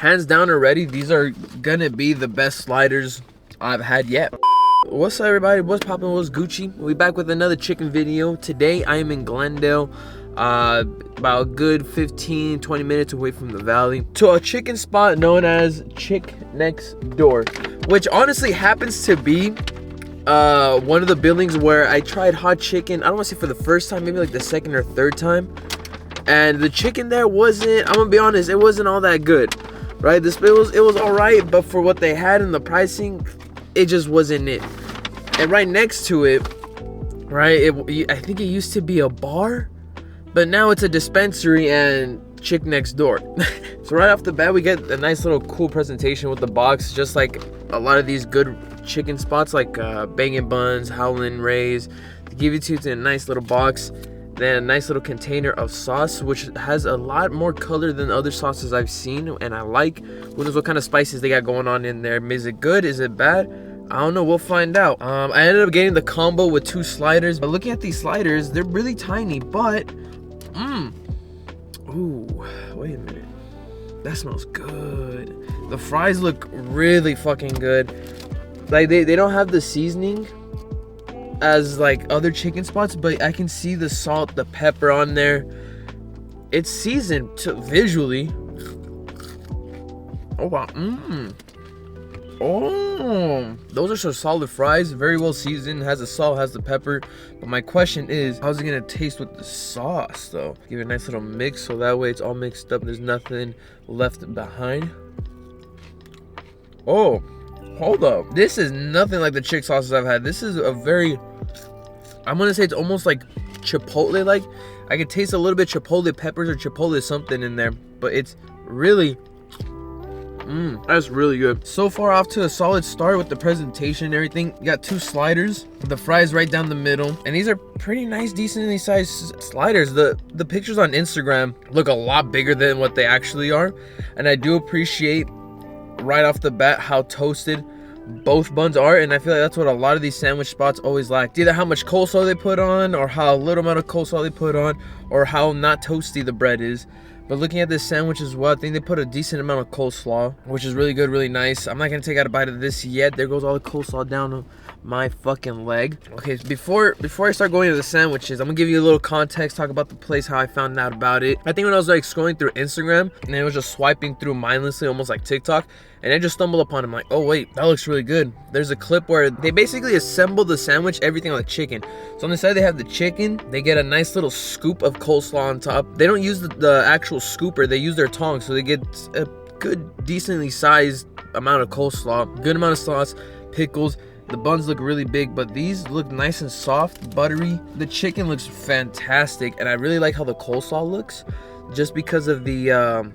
hands down already, these are gonna be the best sliders I've had yet. What's up, everybody? What's poppin'? What's Gucci? We back with another chicken video. Today I am in Glendale, about a good 15-20 minutes away from the valley, to a chicken spot known as Chick Next Door, which honestly happens to be one of the buildings where I tried hot chicken. I don't want to say for the first time, maybe like the second or third time, and the chicken there wasn't, I'm gonna be honest, it wasn't all that good, right? It was all right, but for what they had and the pricing, it just wasn't it. And right next to it, right, I think it used to be a bar, but now it's a dispensary and Chick Next Door. So right off the bat, we get a nice little cool presentation with the box, just like a lot of these good chicken spots like Bangin' Buns, Howlin' Ray's. They give it to you in a nice little box, then a nice little container of sauce, which has a lot more color than other sauces I've seen, and I like. Who knows what kind of spices they got going on in there. Is it good? Is it bad? I don't know, we'll find out. I ended up getting the combo with 2 sliders, but looking at these sliders, they're really tiny, but ooh, wait a minute, that smells good. The fries look really fucking good. Like they don't have the seasoning as like other chicken spots, but I can see the salt, the pepper on there. It's seasoned visually. Oh wow. Oh, those are some solid fries, very well seasoned, has the salt, has the pepper. But my question is, how's it gonna taste with the sauce though? Give it a nice little mix so that way it's all mixed up, there's nothing left behind. Oh, hold up, this is nothing like the chick sauces I've had. This is a very, I'm gonna say it's almost like chipotle like. I can taste a little bit chipotle peppers or chipotle something in there, but it's really, that's really good. So far off to a solid start with the presentation and everything. You got 2 sliders, the fries right down the middle, and these are pretty nice, decently sized sliders. The pictures on Instagram look a lot bigger than what they actually are, and I do appreciate right off the bat how toasted both buns are, and I feel like that's what a lot of these sandwich spots always lack. Either how much coleslaw they put on, or how little amount of coleslaw they put on, or how not toasty the bread is. But looking at this sandwich as well, I think they put a decent amount of coleslaw, which is really good, really nice. I'm not gonna take out a bite of this yet. There goes all the coleslaw down my fucking leg. Okay, before I start going into the sandwiches, I'm gonna give you a little context, talk about the place, how I found out about it. I think when I was like scrolling through Instagram, and I was just swiping through mindlessly, almost like TikTok, and I just stumbled upon it. I'm like, oh wait, that looks really good. There's a clip where they basically assemble the sandwich, everything on the chicken. So on the side they have the chicken, they get a nice little scoop of coleslaw on top. They don't use the actual scooper, they use their tongs, so they get a good, decently sized amount of coleslaw, good amount of sauce, pickles. The buns look really big, but these look nice and soft, buttery. The chicken looks fantastic, and I really like how the coleslaw looks, just because of the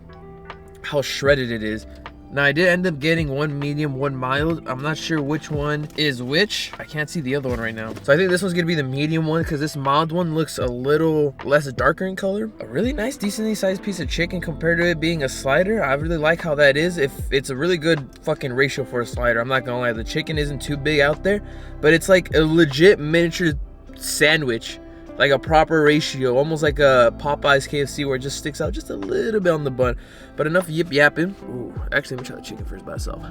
how shredded it is. Now I did end up getting 1 medium, 1 mild. I'm not sure which one is which. I can't see the other one right now. So I think this one's gonna be the medium one, because this mild one looks a little less darker in color. A really nice, decently sized piece of chicken compared to it being a slider. I really like how that is. If it's a really good fucking ratio for a slider. I'm not gonna lie, the chicken isn't too big out there, but it's like a legit miniature sandwich. Like a proper ratio, almost like a Popeyes KFC, where it just sticks out just a little bit on the bun. But enough yip yapping. Ooh, actually, let me try the chicken first by itself.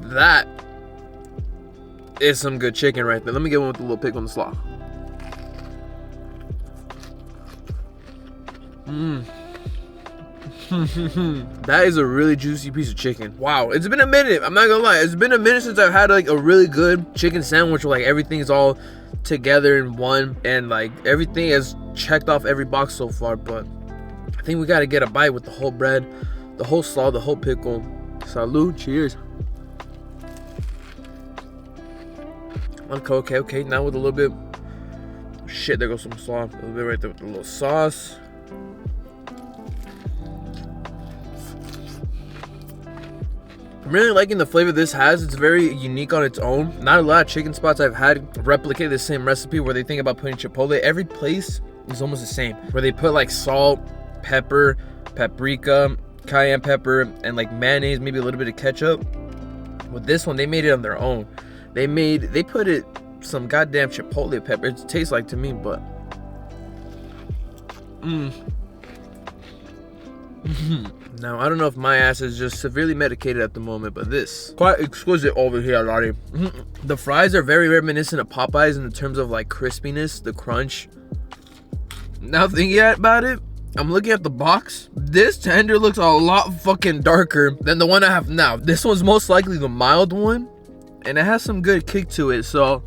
That is some good chicken right there. Let me get one with a little pickle on the slaw. That is a really juicy piece of chicken. Wow, it's been a minute, I'm not gonna lie, it's been a minute since I've had like a really good chicken sandwich where like everything is all together in one, and like everything has checked off every box so far. But I think we gotta get a bite with the whole bread, the whole slaw, the whole pickle. Salud, cheers. Okay, now with a little bit, shit, there goes some slaw, a little bit right there with the little sauce. I'm really liking the flavor this has. It's very unique on its own. Not a lot of chicken spots I've had replicate the same recipe where they think about putting chipotle. Every place is almost the same, where they put like salt, pepper, paprika, cayenne pepper, and like mayonnaise, maybe a little bit of ketchup. With this one, they made it on their own. They put it some goddamn chipotle pepper. It tastes like to me, but now I don't know if my ass is just severely medicated at the moment, but this quite exquisite over here, Lottie. The fries are very reminiscent of Popeyes in terms of like crispiness, the crunch. Now thinking about it, I'm looking at the box. This tender looks a lot fucking darker than the one I have now. This one's most likely the mild one, and it has some good kick to it. So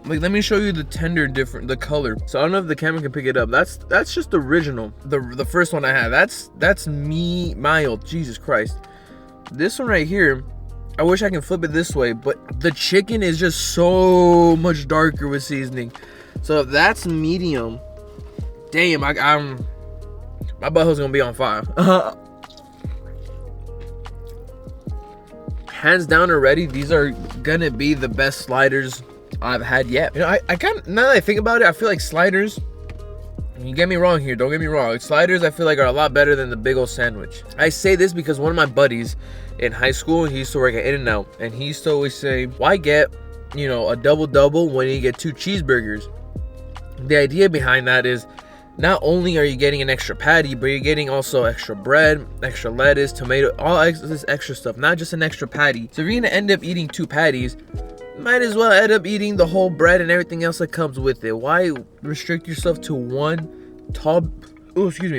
like, let me show you the tender the color. So I don't know if the camera can pick it up. That's just the original. The first one I had. That's me mild. Jesus Christ. This one right here, I wish I can flip it this way, but the chicken is just so much darker with seasoning. So if that's medium, damn, my butthole's gonna be on fire. Hands down already, these are gonna be the best sliders I've had yet. You know, I kind of, now that I think about it, I feel like sliders, you get me wrong here, don't get me wrong, sliders I feel like are a lot better than the big old sandwich. I say this because one of my buddies in high school, he used to work at In-N-Out, and he used to always say, why get, you know, a double when you get 2 cheeseburgers? The idea behind that is, not only are you getting an extra patty, but you're getting also extra bread, extra lettuce, tomato, all this extra stuff, not just an extra patty. So if you're gonna end up eating 2 patties, might as well end up eating the whole bread and everything else that comes with it. Why restrict yourself to one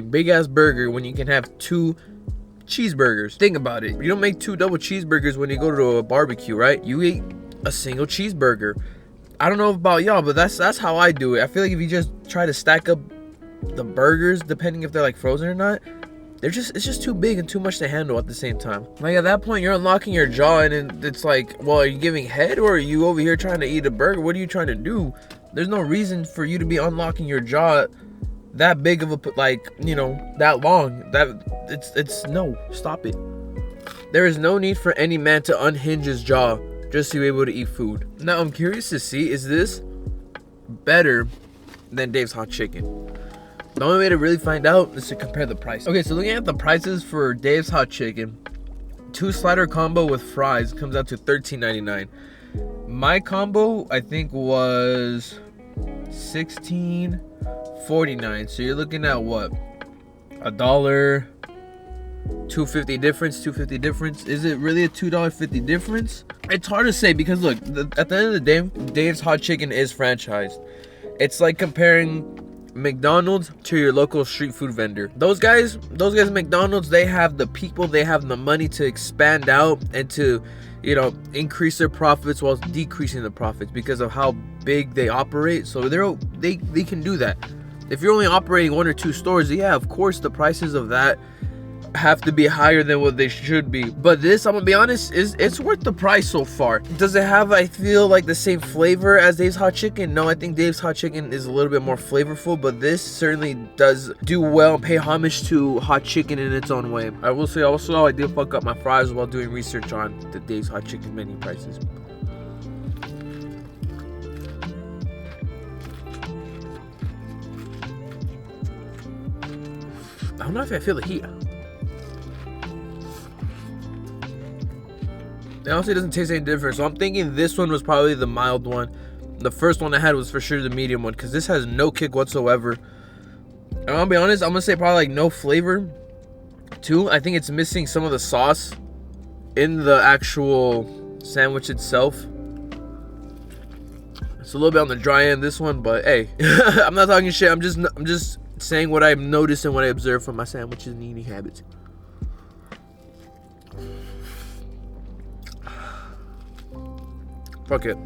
big ass burger when you can have 2 cheeseburgers? Think about it. You don't make 2 double cheeseburgers when you go to a barbecue, right? You eat a single cheeseburger. I don't know about y'all, but that's how I do it. I feel like if you just try to stack up the burgers, depending if they're like frozen or not, it's just too big and too much to handle at the same time. Like at that point, you're unlocking your jaw, and it's like, well, are you giving head or are you over here trying to eat a burger? What are you trying to do? There's no reason for you to be unlocking your jaw that big of a, like, you know, that long. It's no, stop it. There is no need for any man to unhinge his jaw just to be able to eat food. Now I'm curious to see, is this better than Dave's Hot Chicken? The only way to really find out is to compare the price. Okay, so looking at the prices for Dave's Hot Chicken, 2 slider combo with fries comes out to $13.99. My combo, I think, was $16.49. So you're looking at what? $1, $2.50 difference. Is it really a $2.50 difference? It's hard to say because look, at the end of the day, Dave's Hot Chicken is franchised. It's like comparing McDonald's to your local street food vendor. Those guys at McDonald's, they have the people, they have the money to expand out and to, you know, increase their profits while decreasing the profits because of how big they operate. So they can do that. If you're only operating 1 or 2 stores, yeah, of course the prices of that have to be higher than what they should be. But this, I'm gonna be honest, it's worth the price so far. Does it have, I feel like, the same flavor as Dave's Hot Chicken? No, I think Dave's Hot Chicken is a little bit more flavorful, but this certainly does do well and pay homage to hot chicken in its own way. I will say also, I did fuck up my fries while doing research on the Dave's Hot Chicken menu prices. I don't know if I feel the heat. It honestly doesn't taste any different, so I'm thinking this one was probably the mild one. The first one I had was for sure the medium one, because this has no kick whatsoever. And I'll be honest, I'm gonna say probably like no flavor too. I think it's missing some of the sauce in the actual sandwich itself. It's a little bit on the dry end, this one, but hey, I'm not talking shit. I'm just saying what I've noticed and what I observed from my sandwiches and eating habits. Fuck it.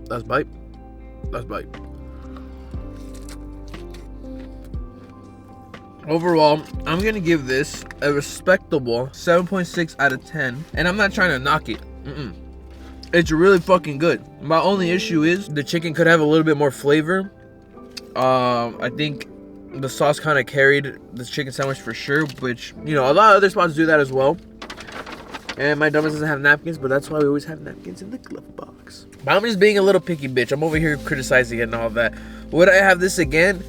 Let's bite. Overall, I'm gonna give this a respectable 7.6 out of 10. And I'm not trying to knock it. It's really fucking good. My only issue is the chicken could have a little bit more flavor. I think the sauce kind of carried this chicken sandwich for sure, which, you know, a lot of other spots do that as well. And my dumbass doesn't have napkins, but that's why we always have napkins in the glove box. But I'm just being a little picky bitch. I'm over here criticizing it and all that. Would I have this again?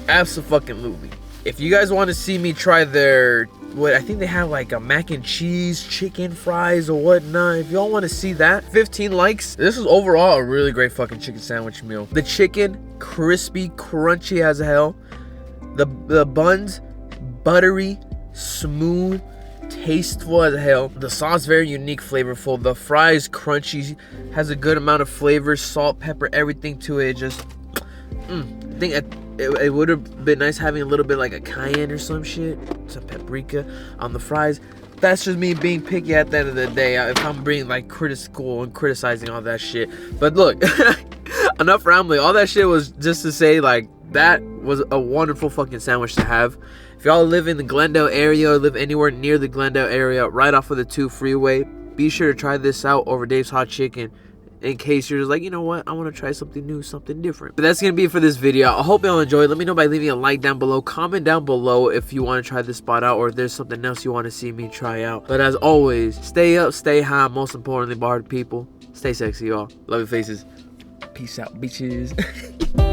Absolutely. If you guys want to see me try their what I think they have like a mac and cheese, chicken fries or whatnot. If y'all want to see that, 15 likes. This is overall a really great fucking chicken sandwich meal. The chicken, crispy, crunchy as hell. The buns, buttery, smooth, tasteful as hell. The sauce very unique, flavorful. The fries crunchy, has a good amount of flavor, salt, pepper, everything to it. Just I think it would have been nice having a little bit like a cayenne or some shit, some paprika on the fries. That's just me being picky at the end of the day. If I'm being like critical and criticizing all that shit. But look, enough rambling. All that shit was just to say like that was a wonderful fucking sandwich to have. If y'all live in the Glendale area or live anywhere near the Glendale area, right off of the 2 freeway, be sure to try this out over Dave's Hot Chicken. In case you're just like, you know what, I want to try something new, something different. But that's going to be it for this video. I hope y'all enjoyed. Let me know by leaving a like down below. Comment down below if you want to try this spot out or if there's something else you want to see me try out. But as always, stay up, stay high. Most importantly, bar people, stay sexy, y'all. Love your faces. Peace out, bitches.